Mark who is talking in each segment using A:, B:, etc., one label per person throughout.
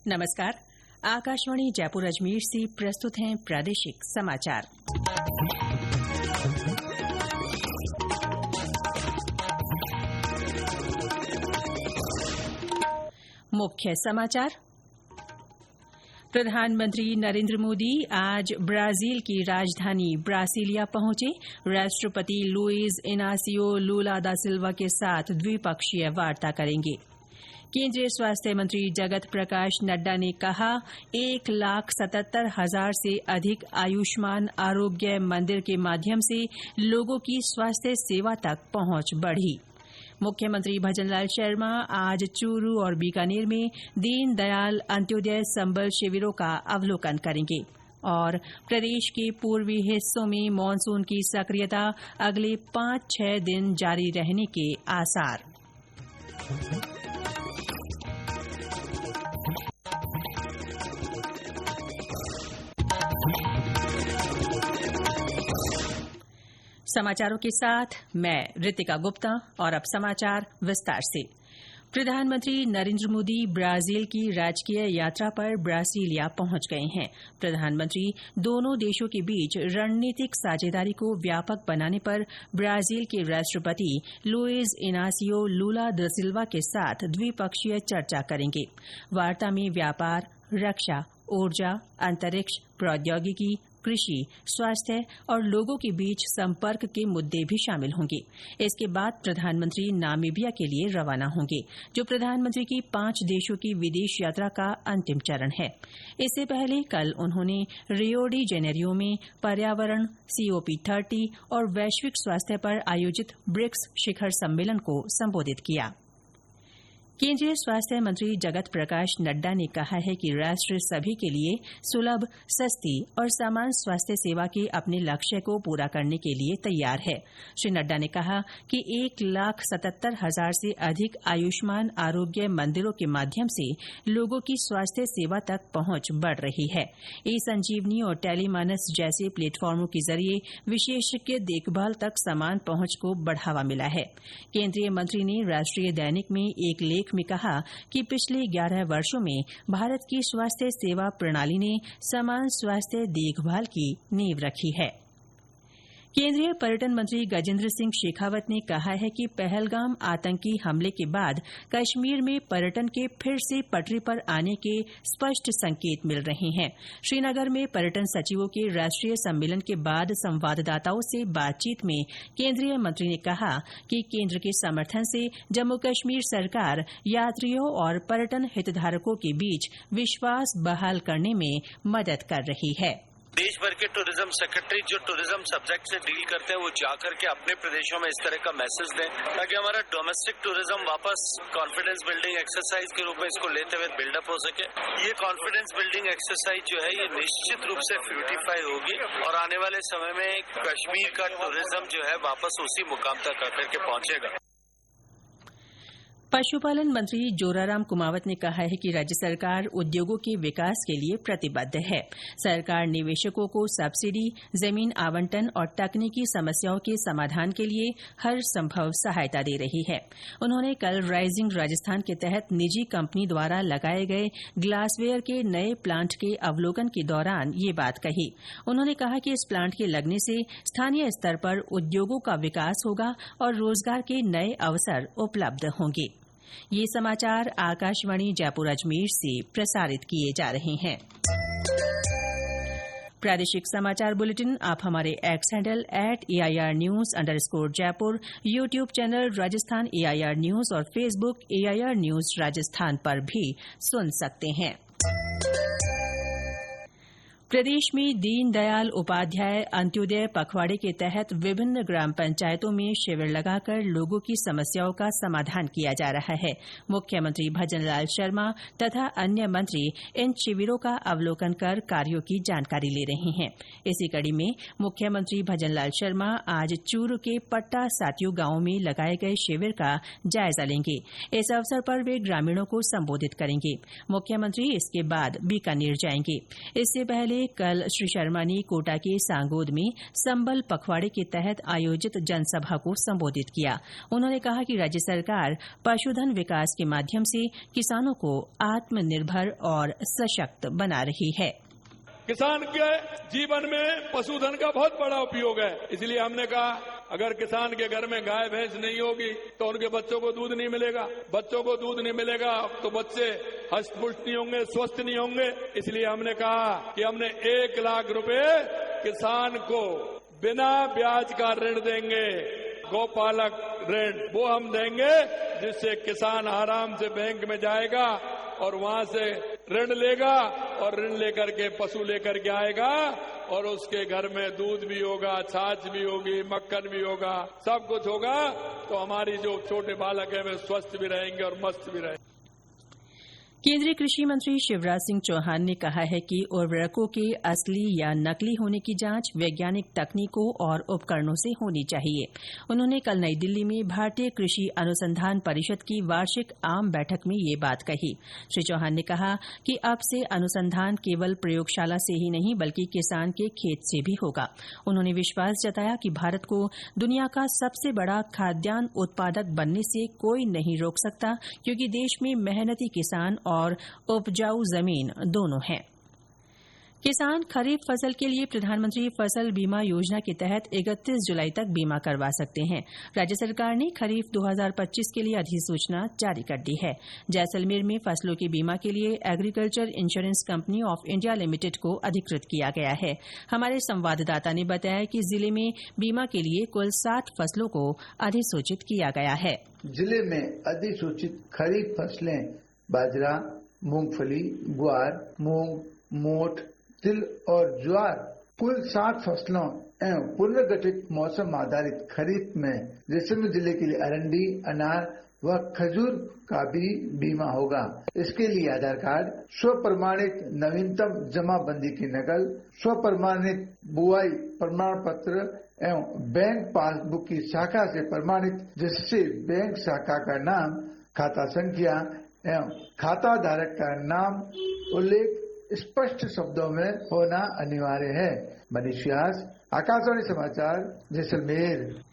A: नमस्कार। आकाशवाणी जयपुर अजमेर से प्रस्तुत हैं प्रादेशिक समाचार। मुख्य समाचार। प्रधानमंत्री नरेंद्र मोदी आज ब्राजील की राजधानी ब्रासिलिया पहुंचे। राष्ट्रपति लुइस इनासियो लुला दा सिल्वा के साथ द्विपक्षीय वार्ता करेंगे। केंद्रीय स्वास्थ्य मंत्री जगत प्रकाश नड्डा ने कहा 1,77,000 से अधिक आयुष्मान आरोग्य मंदिर के माध्यम से लोगों की स्वास्थ्य सेवा तक पहुंच बढ़ी। मुख्यमंत्री भजनलाल शर्मा आज चूरू और बीकानेर में दीनदयाल अंत्योदय संबल शिविरों का अवलोकन करेंगे। और प्रदेश के पूर्वी हिस्सों में मानसून की सक्रियता अगले 5-6 दिन जारी रहने के आसार। समाचारों के साथ मैं रितिका गुप्ता। और अब समाचार विस्तार से। प्रधानमंत्री नरेंद्र मोदी ब्राजील की राजकीय यात्रा पर ब्रासिलिया पहुंच गए हैं। प्रधानमंत्री दोनों देशों के बीच रणनीतिक साझेदारी को व्यापक बनाने पर ब्राजील के राष्ट्रपति लुइस इनासियो लुला दा सिल्वा के साथ द्विपक्षीय चर्चा करेंगे। वार्ता में व्यापार, रक्षा, ऊर्जा, अंतरिक्ष, प्रौद्योगिकी, कृषि, स्वास्थ्य और लोगों के बीच संपर्क के मुद्दे भी शामिल होंगे। इसके बाद प्रधानमंत्री नामीबिया के लिए रवाना होंगे, जो प्रधानमंत्री की 5 देशों की विदेश यात्रा का अंतिम चरण है। इससे पहले कल उन्होंने रियो डी जेनेरियो में पर्यावरण, COP30 और वैश्विक स्वास्थ्य पर आयोजित ब्रिक्स शिखर सम्मेलन को संबोधित किया। केंद्रीय स्वास्थ्य मंत्री जगत प्रकाश नड्डा ने कहा है कि राष्ट्र सभी के लिए सुलभ, सस्ती और समान स्वास्थ्य सेवा के अपने लक्ष्य को पूरा करने के लिए तैयार है। श्री नड्डा ने कहा कि 1,77,000 से अधिक आयुष्मान आरोग्य मंदिरों के माध्यम से लोगों की स्वास्थ्य सेवा तक पहुंच बढ़ रही है। ई-संजीवनी और टेलीमानस जैसे प्लेटफॉर्मों के जरिए विशेषज्ञ देखभाल तक समान पहुंच को बढ़ावा मिला है। केंद्रीय मंत्री ने राष्ट्रीय दैनिक में एक लेख में कहा कि पिछले 11 वर्षों में भारत की स्वास्थ्य सेवा प्रणाली ने समान स्वास्थ्य देखभाल की नींव रखी है। केंद्रीय पर्यटन मंत्री गजेंद्र सिंह शेखावत ने कहा है कि पहलगाम आतंकी हमले के बाद कश्मीर में पर्यटन के फिर से पटरी पर आने के स्पष्ट संकेत मिल रहे हैं। श्रीनगर में पर्यटन सचिवों के राष्ट्रीय सम्मेलन के बाद संवाददाताओं से बातचीत में केंद्रीय मंत्री ने कहा कि केंद्र के समर्थन से जम्मू कश्मीर सरकार यात्रियों और पर्यटन हितधारकों के बीच विश्वास बहाल करने में मदद कर रही है।
B: देश भर के टूरिज्म सेक्रेटरी जो टूरिज्म सब्जेक्ट से डील करते हैं वो जाकर के अपने प्रदेशों में इस तरह का मैसेज दें ताकि हमारा डोमेस्टिक टूरिज्म वापस कॉन्फिडेंस बिल्डिंग एक्सरसाइज के रूप में इसको लेते हुए बिल्डअप हो सके। ये कॉन्फिडेंस बिल्डिंग एक्सरसाइज जो है ये निश्चित रूप से फ्यूटिफाई होगी और आने वाले समय में कश्मीर का टूरिज्म जो है वापस उसी मुकाम तक आकर के पहुंचेगा।
A: पशुपालन मंत्री जोराराम कुमावत ने कहा है कि राज्य सरकार उद्योगों के विकास के लिए प्रतिबद्ध है। सरकार निवेशकों को सब्सिडी, जमीन आवंटन और तकनीकी समस्याओं के समाधान के लिए हर संभव सहायता दे रही है। उन्होंने कल राइजिंग राजस्थान के तहत निजी कंपनी द्वारा लगाए गए ग्लासवेयर के नए प्लांट के अवलोकन के दौरान ये बात कही। उन्होंने कहा कि इस प्लांट के लगने से स्थानीय स्तर पर उद्योगों का विकास होगा और रोजगार के नए अवसर उपलब्ध होंगे। ये समाचार आकाशवाणी जयपुर अजमेर से प्रसारित किए जा रहे हैं। प्रादेशिक समाचार बुलेटिन आप हमारे x handle @AIRnews_Jaipur, YouTube channel Rajasthan AIR news और फेसबुक AIR न्यूज राजस्थान पर भी सुन सकते हैं। प्रदेश में दीनदयाल उपाध्याय अंत्योदय पखवाड़े के तहत विभिन्न ग्राम पंचायतों में शिविर लगाकर लोगों की समस्याओं का समाधान किया जा रहा है। मुख्यमंत्री भजनलाल शर्मा तथा अन्य मंत्री इन शिविरों का अवलोकन कर कार्यों की जानकारी ले रहे हैं। इसी कड़ी में मुख्यमंत्री भजनलाल शर्मा आज चूरू के पट्टा सातियो गांव में लगाए गए शिविर का जायजा लेंगे। इस अवसर पर वे ग्रामीणों को संबोधित करेंगे। मुख्यमंत्री इसके बाद बीकानेर जाएंगे। इससे पहले कल श्री शर्मा ने कोटा के सांगोद में संबल पखवाड़े के तहत आयोजित जनसभा को संबोधित किया। उन्होंने कहा कि राज्य सरकार पशुधन विकास के माध्यम से किसानों को आत्मनिर्भर और सशक्त बना रही है।
C: किसान के जीवन में पशुधन का बहुत बड़ा उपयोग है, इसलिए हमने कहा अगर किसान के घर में गाय भैंस नहीं होगी तो उनके बच्चों को दूध नहीं मिलेगा, बच्चों को दूध नहीं मिलेगा तो बच्चे हष्ट-पुष्ट नहीं होंगे, स्वस्थ नहीं होंगे। इसलिए हमने कहा कि हमने 1 लाख रुपए किसान को बिना ब्याज का ऋण देंगे, गौपालक ऋण वो हम देंगे, जिससे किसान आराम से बैंक में जाएगा और वहां से ऋण लेगा और ऋण लेकर के पशु लेकर के आएगा और उसके घर में दूध भी होगा, छाछ भी होगी, मक्खन भी होगा, सब कुछ होगा। तो हमारी जो छोटे बालक है वे स्वस्थ भी रहेंगे और मस्त भी रहेंगे।
A: केंद्रीय कृषि मंत्री शिवराज सिंह चौहान ने कहा है कि उर्वरकों के असली या नकली होने की जांच वैज्ञानिक तकनीकों और उपकरणों से होनी चाहिए। उन्होंने कल नई दिल्ली में भारतीय कृषि अनुसंधान परिषद की वार्षिक आम बैठक में ये बात कही। श्री चौहान ने कहा कि अब से अनुसंधान केवल प्रयोगशाला से ही नहीं बल्कि किसान के खेत से भी होगा। उन्होंने विश्वास जताया कि भारत को दुनिया का सबसे बड़ा खाद्यान्न उत्पादक बनने से कोई नहीं रोक सकता, क्योंकि देश में मेहनती किसान और उपजाऊ जमीन दोनों हैं। किसान खरीफ फसल के लिए प्रधानमंत्री फसल बीमा योजना के तहत 31 जुलाई तक बीमा करवा सकते हैं। राज्य सरकार ने खरीफ 2025 के लिए अधिसूचना जारी कर दी है। जैसलमेर में फसलों के बीमा के लिए agriculture insurance company of India limited को अधिकृत किया गया है। हमारे संवाददाता ने बताया कि जिले में बीमा के लिए कुल 60 फसलों को अधिसूचित किया गया है।
D: जिले में अधिसूचित खरीफ फसलें बाजरा, मूंगफली, ग्वार, मूंग, मोठ, तिल और ज्वार, कुल 60 फसलों एवं पुनर्गठित मौसम आधारित खरीफ में जैसलमेर जिले के लिए अरंडी, अनार व खजूर का भी बीमा होगा। इसके लिए आधार कार्ड, स्व प्रमाणित नवीनतम जमाबंदी की नकल, स्व प्रमाणित बुआई प्रमाण पत्र एवं बैंक पासबुक की शाखा से प्रमाणित, जिससे बैंक शाखा का नाम, खाता संख्या एवं खाता धारक का नाम उल्लेख स्पष्ट शब्दों में होना अनिवार्य है। मनीष व्यास, आकाशवाणी समाचार, जैसलमेर।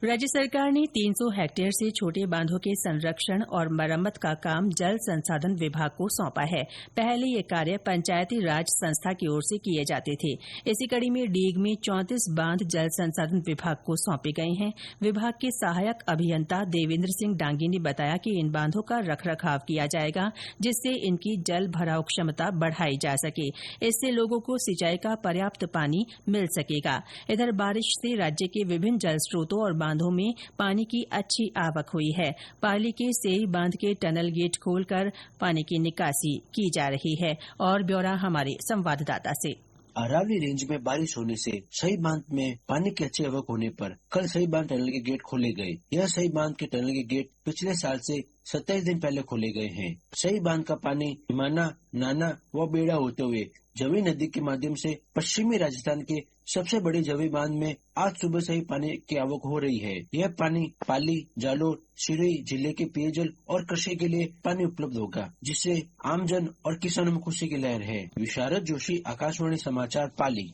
A: राज्य सरकार ने 300 हेक्टेयर से छोटे बांधों के संरक्षण और मरम्मत का काम जल संसाधन विभाग को सौंपा है। पहले ये कार्य पंचायती राज संस्था की ओर से किए जाते थे। इसी कड़ी में डीग में 34 बांध जल संसाधन विभाग को सौंपे गए हैं। विभाग के सहायक अभियंता देवेंद्र सिंह डांगी ने बताया कि इन बांधों का रखरखाव किया जाएगा, जिससे इनकी जल भराव क्षमता बढ़ाई जा सके। इससे लोगों को सिंचाई का पर्याप्त पानी मिल सकेगा। इधर बारिश से राज्य के विभिन्न जल स्रोतों और बांधों में पानी की अच्छी आवक हुई है। पाली के सेई बांध के टनल गेट खोलकर पानी की निकासी की जा रही है। और ब्यौरा हमारे संवाददाता से।
E: अरावली रेंज में बारिश होने से सही बांध में पानी की अच्छी आवक होने पर कल सही बांध टनल के गेट खोले गए। यह सही बांध के टनल के गेट पिछले साल से 27 दिन पहले खोले गए हैं। सही बांध का पानी हिमाना, नाना व बेड़ा होते हुए जवी नदी के माध्यम से पश्चिमी राजस्थान के सबसे बड़े जवी बांध में आज सुबह से ही पानी की आवक हो रही है। यह पानी पाली, जालोर, सिरोही जिले के पेयजल और कृषि के लिए पानी उपलब्ध होगा, जिससे आमजन और किसानों में खुशी की लहर है। विशारद जोशी, आकाशवाणी समाचार, पाली।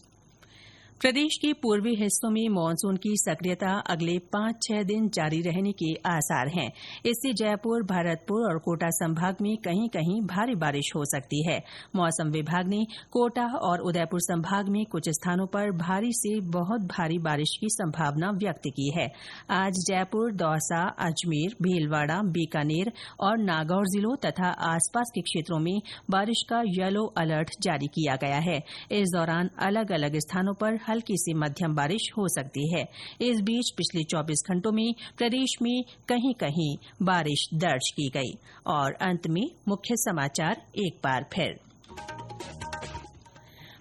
A: प्रदेश के पूर्वी हिस्सों में मानसून की सक्रियता अगले 5-6 दिन जारी रहने के आसार हैं। इससे जयपुर, भरतपुर और कोटा संभाग में कहीं कहीं भारी बारिश हो सकती है। मौसम विभाग ने कोटा और उदयपुर संभाग में कुछ स्थानों पर भारी से बहुत भारी बारिश की संभावना व्यक्त की है। आज जयपुर, दौसा, अजमेर, भीलवाड़ा, बीकानेर और नागौर जिलों तथा आसपास के क्षेत्रों में बारिश का येलो अलर्ट जारी किया गया है। इस दौरान अलग अलग स्थानों पर हल्की से मध्यम बारिश हो सकती है। इस बीच पिछले 24 घंटों में प्रदेश में कहीं कहीं बारिश दर्ज की गई। और अंत में मुख्य समाचार एक बार फिर।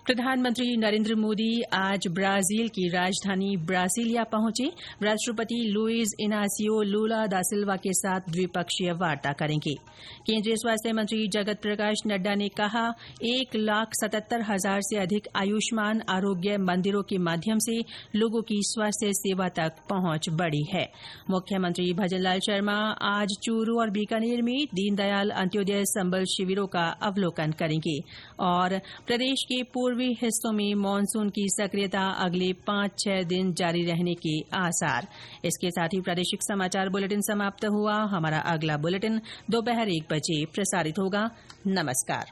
A: प्रधानमंत्री नरेंद्र मोदी आज ब्राजील की राजधानी ब्रासिलिया पहुंचे। राष्ट्रपति लुइज इनासियो लुला दा सिल्वा के साथ द्विपक्षीय वार्ता करेंगे। केंद्रीय स्वास्थ्य मंत्री जगत प्रकाश नड्डा ने कहा 1,77,000 से अधिक आयुष्मान आरोग्य मंदिरों के माध्यम से लोगों की स्वास्थ्य सेवा तक पहुंच बढ़ी है। मुख्यमंत्री भजनलाल शर्मा आज चूरू और बीकानेर में दीनदयाल अंत्योदय संबल शिविरों का अवलोकन करेंगे। और प्रदेश के पूर्व पूर्वी हिस्सों में मानसून की सक्रियता अगले 5-6 दिन जारी रहने के आसार। इसके साथ ही प्रादेशिक समाचार बुलेटिन समाप्त हुआ। हमारा अगला बुलेटिन दोपहर 1 बजे प्रसारित होगा। नमस्कार।